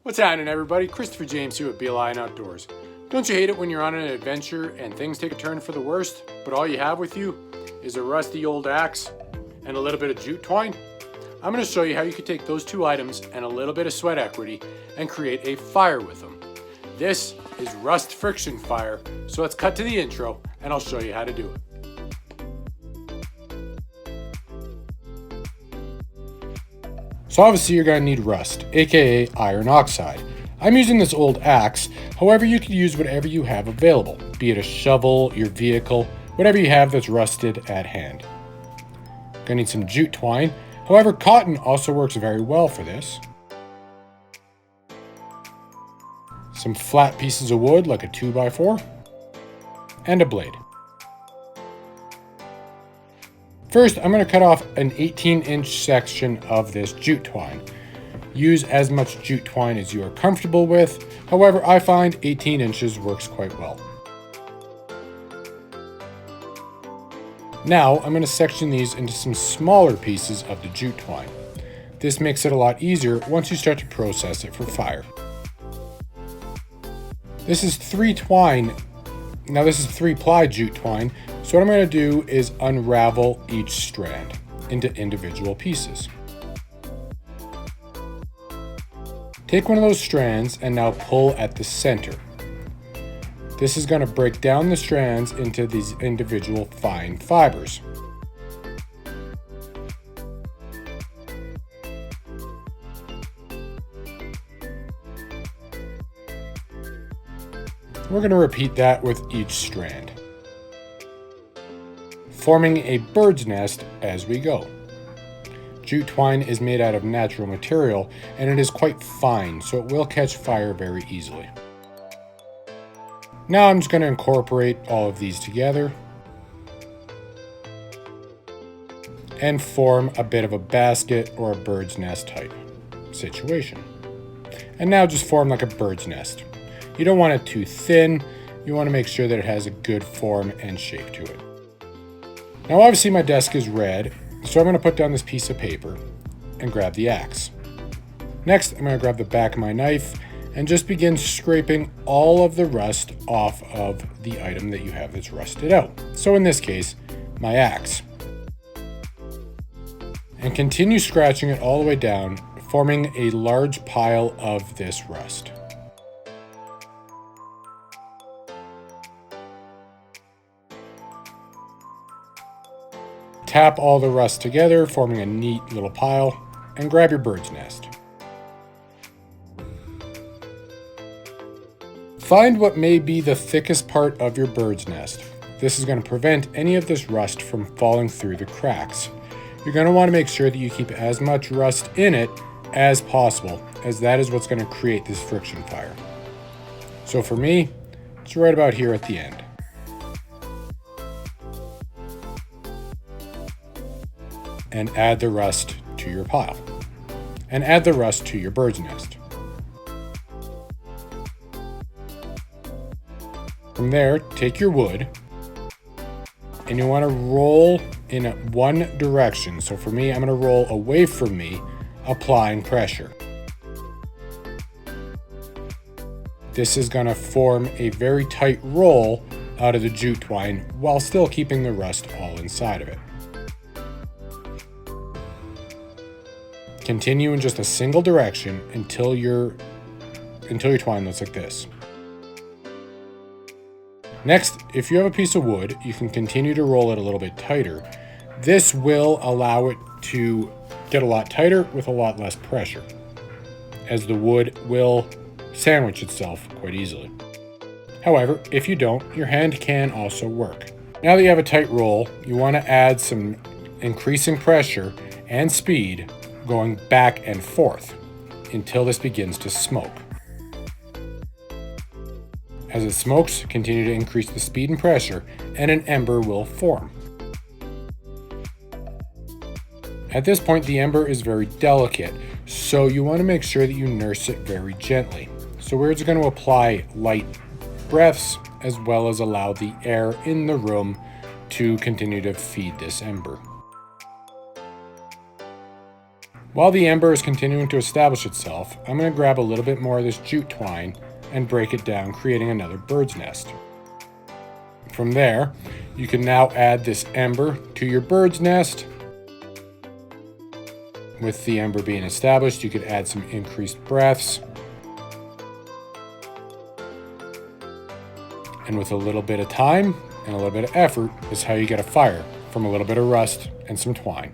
What's happening, everybody? Christopher James here with Be Lion Outdoors. Don't you hate it when you're on an adventure and things take a turn for the worst, but all you have with you is a rusty old axe and a little bit of jute twine? I'm going to show you how you can take those two items and a little bit of sweat equity and create a fire with them. This is rust friction fire, so let's cut to the intro and I'll show you how to do it. So obviously you're going to need rust, aka iron oxide. I'm using this old axe, however you can use whatever you have available, be it a shovel, your vehicle, whatever you have that's rusted at hand. Gonna need some jute twine, however cotton also works very well for this. Some flat pieces of wood like a 2x4, and a blade. First, I'm going to cut off an 18-inch section of this jute twine. Use as much jute twine as you are comfortable with. However, I find 18 inches works quite well. Now, I'm going to section these into some smaller pieces of the jute twine. This makes it a lot easier once you start to process it for fire. This is 3-ply jute twine. So what I'm going to do is unravel each strand into individual pieces. Take one of those strands and now pull at the center. This is going to break down the strands into these individual fine fibers. We're going to repeat that with each strand, forming a bird's nest as we go. Jute twine is made out of natural material and it is quite fine, so it will catch fire very easily. Now I'm just going to incorporate all of these together and form a bit of a basket or a bird's nest type situation. And now just form like a bird's nest. You don't want it too thin, you want to make sure that it has a good form and shape to it. Now obviously my desk is red, so I'm going to put down this piece of paper and grab the axe. Next, I'm going to grab the back of my knife and just begin scraping all of the rust off of the item that you have that's rusted out. So in this case, my axe. And continue scratching it all the way down, forming a large pile of this rust. Tap all the rust together, forming a neat little pile, and grab your bird's nest. Find what may be the thickest part of your bird's nest. This is going to prevent any of this rust from falling through the cracks. You're going to want to make sure that you keep as much rust in it as possible, as that is what's going to create this friction fire. So for me, it's right about here at the end. And add the rust to your pile. And add the rust to your bird's nest. From there, take your wood and you want to roll in one direction. So for me, I'm going to roll away from me, applying pressure. This is going to form a very tight roll out of the jute twine while still keeping the rust all inside of it. Continue in just a single direction until your twine looks like this. Next, if you have a piece of wood, you can continue to roll it a little bit tighter. This will allow it to get a lot tighter with a lot less pressure, as the wood will sandwich itself quite easily. However, if you don't, your hand can also work. Now that you have a tight roll, you want to add some increasing pressure and speed, going back and forth until this begins to smoke. As it smokes, continue to increase the speed and pressure, and an ember will form. At this point, the ember is very delicate, so you want to make sure that you nurse it very gently. So we're just going to apply light breaths as well as allow the air in the room to continue to feed this ember. While the ember is continuing to establish itself, I'm going to grab a little bit more of this jute twine and break it down, creating another bird's nest. From there, you can now add this ember to your bird's nest. With the ember being established, you could add some increased breaths. And with a little bit of time and a little bit of effort is how you get a fire from a little bit of rust and some twine.